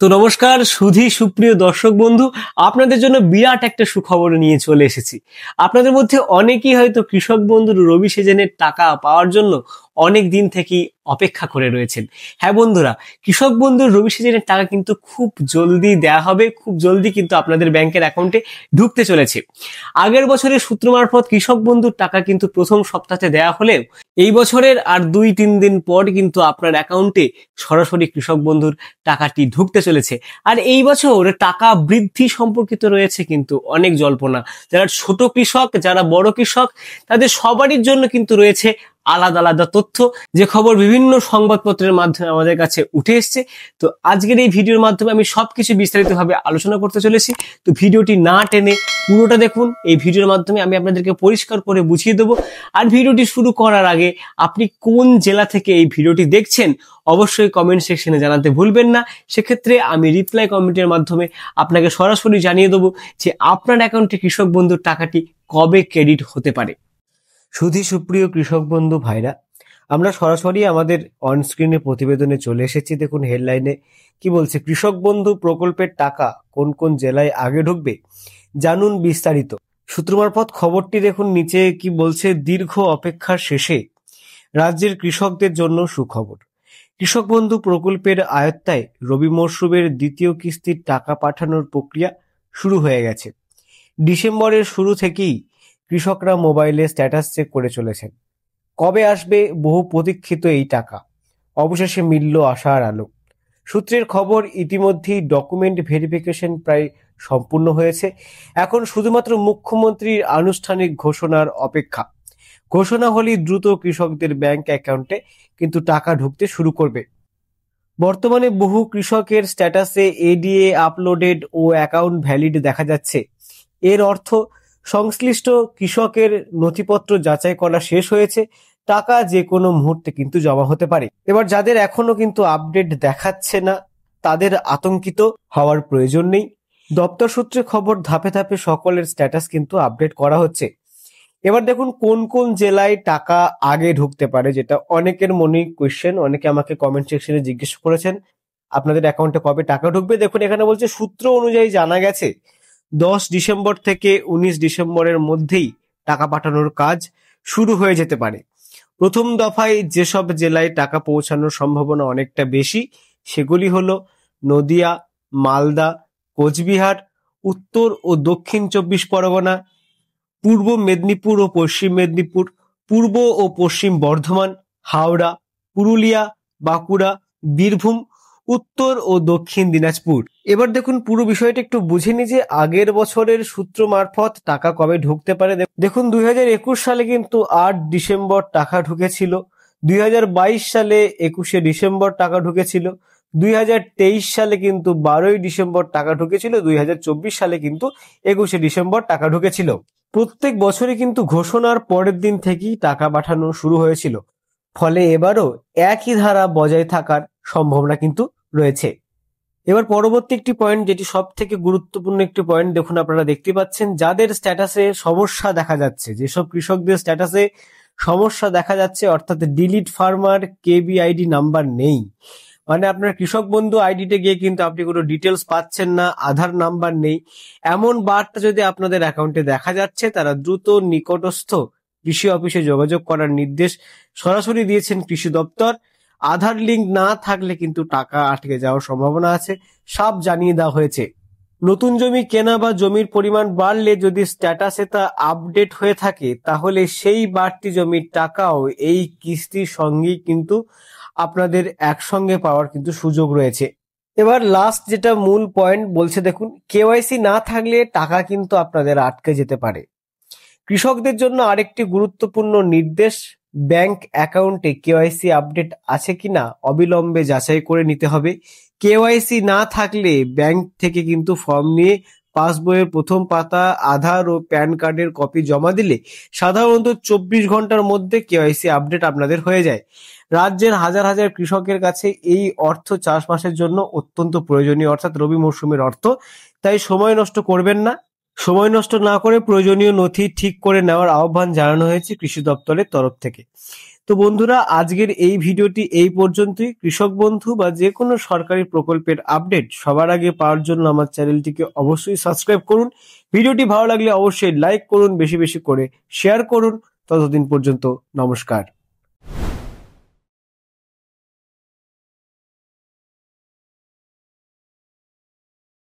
তো নমস্কার সুধী সুপ্রিয় দর্শক বন্ধু, আপনাদের জন্য বিরাট একটা সুখবর নিয়ে চলে এসেছি। আপনাদের মধ্যে অনেকেই হয়তো কৃষক বন্ধুর রবি সিজনের টাকা পাওয়ার জন্য অনেক দিন থেকেই অপেক্ষা করে রয়েছেন। হ্যাঁ বন্ধুরা, কৃষক বন্ধুর রবি সিজনের টাকা কিন্তু খুব জলদি দেয়া হবে, খুব জলদি কিন্তু আপনাদের ব্যাংকের অ্যাকাউন্টে ঢুকতে চলেছে। আগের বছরের সূত্র মারফত কৃষক বন্ধুর টাকা কিন্তু প্রথম সপ্তাহে দেয়া হলেও এই বছরের আর 2-3 দিন পর কিন্তু আপনার অ্যাকাউন্টে সরাসরি কৃষক বন্ধুর টাকাটি ঢুকতে চলেছে। আর এই বছর টাকা বৃদ্ধি সম্পর্কিত রয়েছে কিন্তু অনেক জল্পনা। যারা ছোট কৃষক, যারা বড় কৃষক, তাদের সবারই জন্য কিন্তু রয়েছে আলাদা আলাদা তথ্য, যে খবর বিভিন্ন সংবাদপত্রের মাধ্যমে আমাদের কাছে উঠে এসছে। তো আজকের এই ভিডিওর মাধ্যমে আমি সবকিছু বিস্তারিতভাবে আলোচনা করতে চলেছি। তো ভিডিওটি না টেনে পুরোটা দেখুন। এই ভিডিওর মাধ্যমে আমি আপনাদেরকে পরিষ্কার করে বুঝিয়ে দেবো। আর ভিডিওটি শুরু করার আগে আপনি কোন জেলা থেকে এই ভিডিওটি দেখছেন অবশ্যই কমেন্ট সেকশনে জানাতে ভুলবেন না। সেক্ষেত্রে আমি রিপ্লাই কমেন্টের মাধ্যমে আপনাকে সরাসরি জানিয়ে দেবো যে আপনার অ্যাকাউন্টে কৃষক বন্ধুর টাকাটি কবে ক্রেডিট হতে পারে। সুধী সুপ্রিয় কৃষক বন্ধু ভাইরা, আমরা সরাসরি আমাদের অনস্ক্রিনে প্রতিবেদনে চলে এসেছি। দেখুন হেডলাইনে কি বলছে, কৃষক বন্ধু প্রকল্পের টাকা কোন কোন জেলায় আগে ঢুকবে জানুন বিস্তারিত। সূত্র মারফত খবরটি দেখুন নিচে কি বলছে, দীর্ঘ অপেক্ষার শেষে রাজ্যের কৃষকদের জন্য সুখবর। কৃষক বন্ধু প্রকল্পের আয়ত্তায় রবি মরশুমের দ্বিতীয় কিস্তির টাকা পাঠানোর প্রক্রিয়া শুরু হয়ে গেছে। ডিসেম্বরের শুরু থেকেই কৃষকরা মোবাইলে স্ট্যাটাস চেক করে চলেছেন। কবে আসবে বহু প্রতীক্ষিত এই টাকা, অবশেষে মিলল আশার আলো। সূত্রের খবর, ইতিমধ্যেই ডকুমেন্ট ভেরিফিকেশন প্রায় সম্পূর্ণ হয়েছে। এখন শুধুমাত্র মুখ্যমন্ত্রীর আনুষ্ঠানিক ঘোষণার অপেক্ষা। ঘোষণা হলেই দ্রুত কৃষকদের ব্যাংক অ্যাকাউন্টে কিন্তু টাকা ঢুকতে শুরু করবে। বর্তমানে বহু কৃষকের স্ট্যাটাসে ADA uploaded O account valid দেখা যাচ্ছে। এর অর্থ সংশ্লিষ্ট কৃষকের নথিপত্র যাচাই করা শেষ হয়েছে, টাকা যে কোনো মুহূর্তে কিন্তু জমা হতে পারে। এবার যাদের এখনো কিন্তু আপডেট দেখাচ্ছে না তাদের আতঙ্কিত হওয়ার প্রয়োজন নেই। দপ্তর সূত্রে খবর, ধাপে ধাপে সকলের স্ট্যাটাস কিন্তু আপডেট করা হচ্ছে। এবার দেখুন কোন কোন জেলায় টাকা আগে ঢুকতে পারে, যেটা অনেকের মনে কোয়েশ্চেন। অনেকে আমাকে কমেন্ট সেকশনে জিজ্ঞেস করেছেন আপনাদের অ্যাকাউন্টে কবে টাকা ঢুকবে। দেখুন এখানে বলছে, সূত্র অনুযায়ী জানা গেছে 10 ডিসেম্বর থেকে 19 ডিসেম্বরের মধ্যেই টাকা পাঠানোর কাজ শুরু হয়ে যেতে পারে। প্রথম দফায় যেসব জেলায় টাকা পৌঁছানোর সম্ভাবনা অনেকটা বেশি সেগুলি হলো নদিয়া, মালদা, কোচবিহার, উত্তর ও দক্ষিণ 24 পরগনা, পূর্ব মেদিনীপুর ও পশ্চিম মেদিনীপুর, পূর্ব ও পশ্চিম বর্ধমান, হাওড়া, পুরুলিয়া, বাঁকুড়া, বীরভূম, উত্তর ও দক্ষিণ দিনাজপুর। এবার দেখুন পুরো বিষয়টা একটু বুঝে নি যে আগের বছরের সূত্র মারফত টাকা কবে ঢুকতে পারে। দেখুন 2021 সালে কিন্তু 8 ডিসেম্বর টাকা ঢুকেছিল, 2022 সালে 21শে ডিসেম্বর টাকা ঢুকেছিল, 2023 সালে কিন্তু 12ই ডিসেম্বর টাকা ঢুকেছিল, 2024 সালে কিন্তু 21শে ডিসেম্বর টাকা ঢুকেছিল। প্রত্যেক বছরই কিন্তু ঘোষণার পরের দিন থেকেই টাকা পাঠানো শুরু হয়েছিল। ফলে এবারও একই ধারা বজায় থাকার সম্ভাবনা কিন্তু রয়েছে। এবার পরবর্তী একটি পয়েন্ট, যেটি সব থেকে গুরুত্বপূর্ণ একটি পয়েন্ট, দেখুন আপনারা দেখতে পাচ্ছেন যাদের স্ট্যাটাসে সমস্যা দেখা যাচ্ছে, যেসব কৃষকদের স্ট্যাটাসে সমস্যা দেখা যাচ্ছে, অর্থাৎ ডিলিট ফার্মার কেবিআইডি নাম্বার নেই, মানে আপনার কৃষক বন্ধু আইডিতে গিয়ে কিন্তু আপনি কোনো ডিটেলস পাচ্ছেন না, আধার নাম্বার নেই, এমন বার্তা যদি আপনাদের অ্যাকাউন্টে দেখা যাচ্ছে, তারা দ্রুত নিকটস্থ কৃষি অফিসে যোগাযোগ করার নির্দেশ সরাসরি দিয়েছেন কৃষি দপ্তর। আধার লিঙ্ক না থাকলে কিন্তু টাকা আটকে যাওয়ার সম্ভাবনা আছে, সাফ জানিয়ে দেওয়া হয়েছে। নতুন জমি কেনা বা জমির পরিমাণ বাড়লে যদি স্ট্যাটাসে তা আপডেট হয়ে থাকে, তাহলে সেই বাড়তি জমির টাকাও এই কিস্তির সঙ্গেই কিন্তু আপনাদের একসঙ্গে পাওয়ার কিন্তু সুযোগ রয়েছে। এবার লাস্ট যেটা মূল পয়েন্ট বলছে, দেখুন কেওয়াইসি না থাকলে টাকা কিন্তু আপনাদের আটকে যেতে পারে। কৃষকদের জন্য আরেকটি গুরুত্বপূর্ণ নির্দেশ, ব্যাংক অ্যাকাউন্টে কেওয়াইসি আপডেট আছে কিনা অবিলম্বে যাচাই করে নিতে হবে। কেওয়াইসি না থাকলে ব্যাংক থেকে কিন্তু ফর্ম নিয়ে পাসবইয়ের প্রথম পাতা, আধার ও প্যান কার্ডের কপি জমা দিলে সাধারণত 24 ঘন্টার মধ্যে কেওয়াইসি আপডেট আপনাদের হয়ে যায়। রাজ্যের হাজার হাজার কৃষকের কাছে এই অর্থ চাষবাসের জন্য অত্যন্ত প্রয়োজনীয়, অর্থাৎ রবি মরশুমের অর্থ। তাই সময় নষ্ট করবেন না। সময় নষ্ট না করে প্রয়োজনীয় নথি ঠিক করে নেওয়ার আহ্বান জানানো হয়েছে কৃষি দপ্তরের তরফ থেকে। তো তো বন্ধুরা, আজকের এই ভিডিওটি এই পর্যন্তই। কৃষক বন্ধু বা যে কোনো সরকারি প্রকল্পের আপডেট সবার আগে পাওয়ার জন্য আমার চ্যানেলটিকে অবশ্যই সাবস্ক্রাইব করুন। ভিডিওটি ভালো লাগলে অবশ্যই লাইক করুন, বেশি বেশি করে শেয়ার করুন। ততদিন পর্যন্ত নমস্কার।